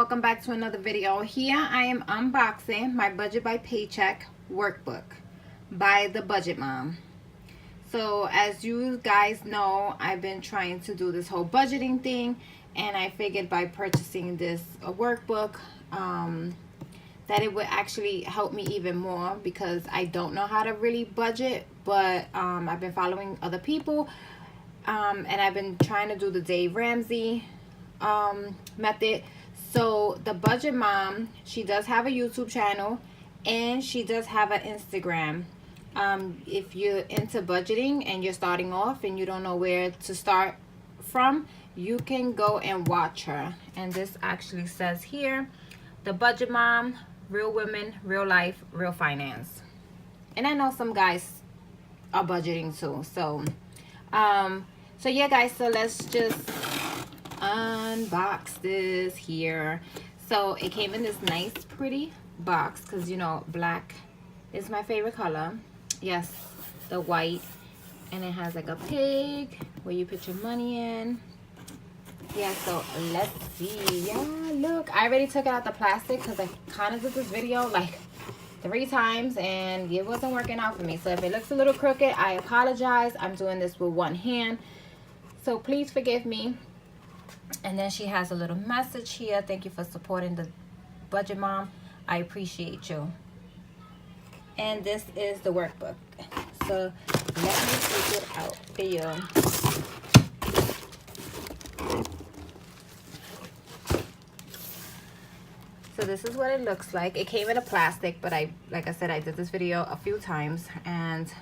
welcome back to another video. Here I am unboxing my Budget by Paycheck Workbook by the Budget Mom. So as you guys know, I've been trying to do this whole budgeting thing, and I figured by purchasing this workbook that it would actually help me even more, because I don't know how to really budget, but I've been following other people, and I've been trying to do the Dave Ramsey method. So the Budget Mom, she does have a YouTube channel and she does have an Instagram. If you're into budgeting and you're starting off and you don't know where to start from, you can go and watch her. And this actually says here, the Budget Mom, real women, real life, real finance. And I know some guys are budgeting too. So yeah guys, so let's just unbox this here. So it came in this nice pretty box, because you know black is my favorite color. Yes, the white. And it has like a pig where you put your money in. Yeah, so let's see. Yeah, look, I already took it out the plastic because I kind of did this video like 3 times and it wasn't working out for me. So if it looks a little crooked, I apologize. I'm doing this with one hand, so please forgive me. And then she has a little message here. Thank you for supporting the Budget Mom. I appreciate you. And this is the workbook. So let me take it out for you. So this is what it looks like. It came in a plastic, but like I said, I did this video a few times and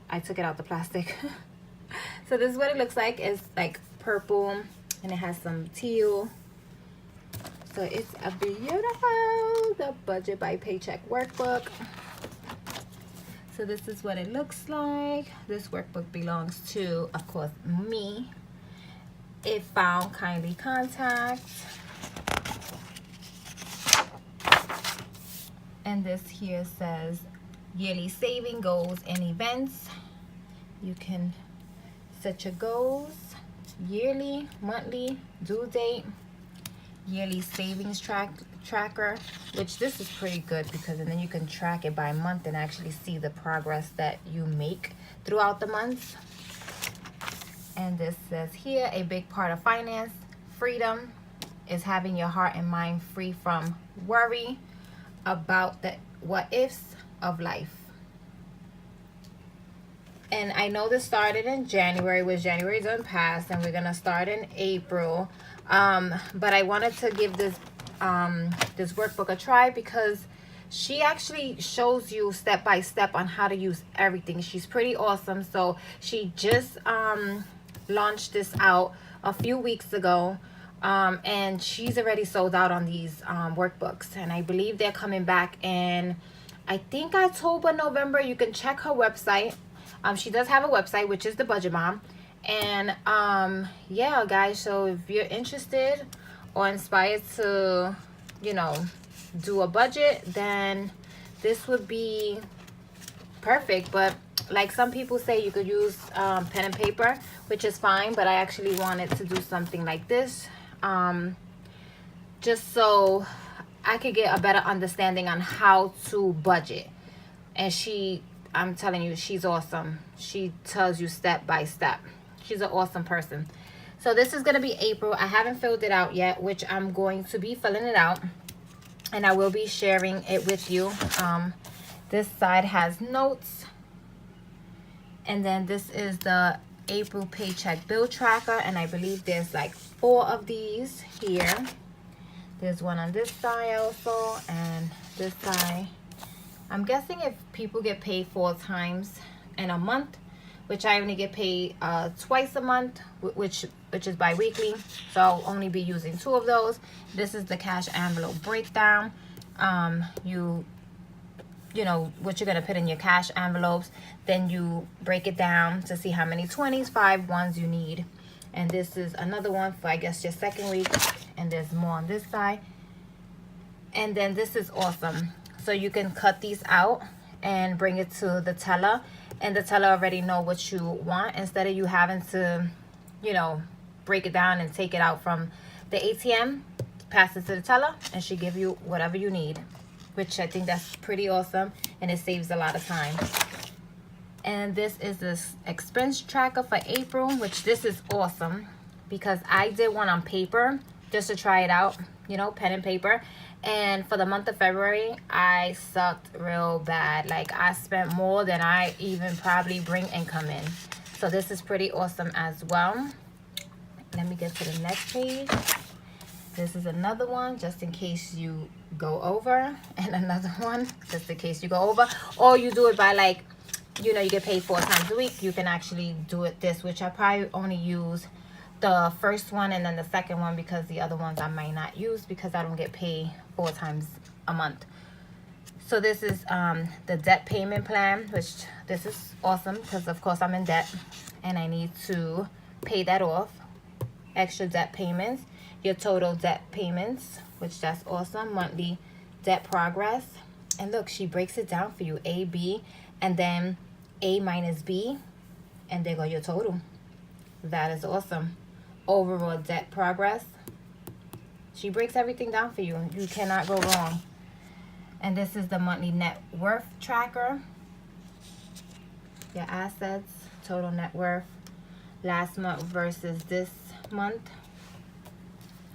I took it out the plastic. So this is what it looks like. It's like purple and it has some teal. So it's a beautiful, the Budget by Paycheck workbook. So this is what it looks like. This workbook belongs to, of course, me. If found, kindly contact. And this here says yearly saving goals and events. You can set your goals, yearly, monthly, due date, yearly savings tracker, which this is pretty good because then you can track it by month and actually see the progress that you make throughout the months. And this says here, a big part of finance freedom is having your heart and mind free from worry about the what ifs of life. And I know this started in January, which January done passed, and we're gonna start in April. But I wanted to give this this workbook a try because she actually shows you step by step on how to use everything. She's pretty awesome. So she just launched this out a few weeks ago. And she's already sold out on these workbooks, and I believe they're coming back in, I think, October, November. You can check her website. She does have a website, which is the Budget Mom. And yeah guys, so if you're interested or inspired to, you know, do a budget, then this would be perfect. But like some people say, you could use pen and paper, which is fine, but I actually wanted to do something like this, just so I could get a better understanding on how to budget. And I'm telling you, she's awesome. She tells you step by step. She's an awesome person. So this is going to be April. I haven't filled it out yet, which I'm going to be filling it out, and I will be sharing it with you. This side has notes, and then this is the April paycheck bill tracker, and I believe there's like 4 of these here. There's one on this side also, and this side. I'm guessing if people get paid 4 times in a month, which I only get paid twice a month, which is bi-weekly, so I'll only be using 2 of those. This is the cash envelope breakdown. You know what you're gonna put in your cash envelopes, then you break it down to see how many 20s, 5 ones you need. And this is another one for, I guess, your second week, and there's more on this side. And then this is awesome. So you can cut these out and bring it to the teller, and the teller already know what you want, instead of you having to, you know, break it down and take it out from the ATM. pass it to the teller and she give you whatever you need, which I think that's pretty awesome, and it saves a lot of time. And this is this expense tracker for April, which this is awesome because I did one on paper just to try it out, you know, pen and paper. And for the month of February, I sucked real bad. Like, I spent more than I even probably bring income in. So this is pretty awesome as well. Let me get to the next page. This is another one just in case you go over, and another one just in case you go over, or you do it by, like, you know, you get paid 4 times a week. You can actually do it this, which I probably only use the first one and then the second one, because the other ones I might not use because I don't get paid 4 times a month. So this is the debt payment plan, which this is awesome because of course I'm in debt and I need to pay that off. Extra debt payments, your total debt payments, which that's awesome. Monthly debt progress, and look, she breaks it down for you: A, B, and then A minus B, and there go your total. That is awesome. Overall debt progress, she breaks everything down for you. You cannot go wrong. And this is the monthly net worth tracker. Your assets, total net worth, last month versus this month.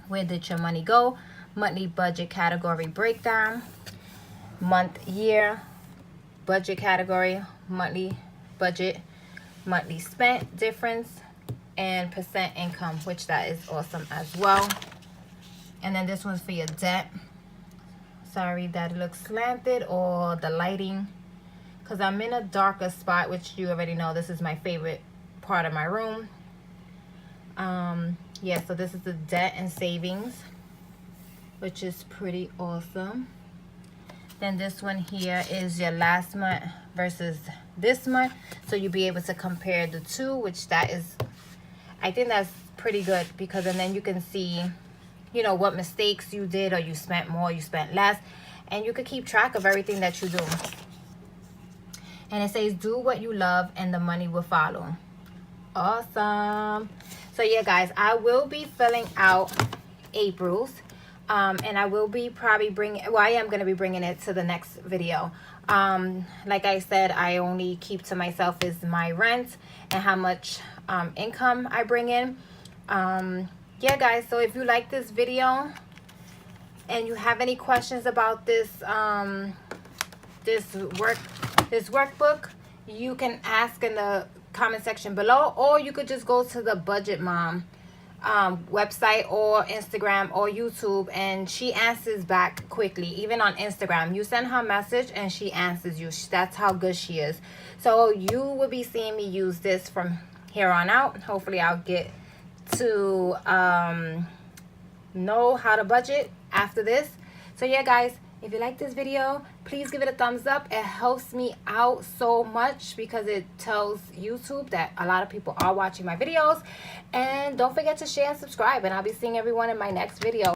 Where did your money go? Monthly budget category breakdown. Month, year, budget category, monthly budget, monthly spent difference, and percent income, which that is awesome as well. And then this one's for your debt. Sorry that it looks slanted, or the lighting, because I'm in a darker spot, which you already know this is my favorite part of my room. Yeah, so this is the debt and savings, which is pretty awesome. Then this one here is your last month versus this month, so you'll be able to compare the two, which that is, I think that's pretty good, because and then you can see, you know, what mistakes you did, or you spent more, you spent less, and you could keep track of everything that you do. And it says do what you love and the money will follow. Awesome. So yeah, guys, I will be filling out April's, and I will be probably bringing, well, I am going to be bringing it to the next video. Like I said, I only keep to myself is my rent and how much income I bring in. Yeah, guys, so if you like this video and you have any questions about this this workbook, you can ask in the comment section below, or you could just go to the Budget Mom website or Instagram or YouTube, and she answers back quickly. Even on Instagram, you send her a message and she answers you. That's how good she is. So you will be seeing me use this from here on out. Hopefully I'll get to know how to budget after this. So yeah, guys, if you like this video, please give it a thumbs up. It helps me out so much because it tells YouTube that a lot of people are watching my videos. And don't forget to share and subscribe, and I'll be seeing everyone in my next video.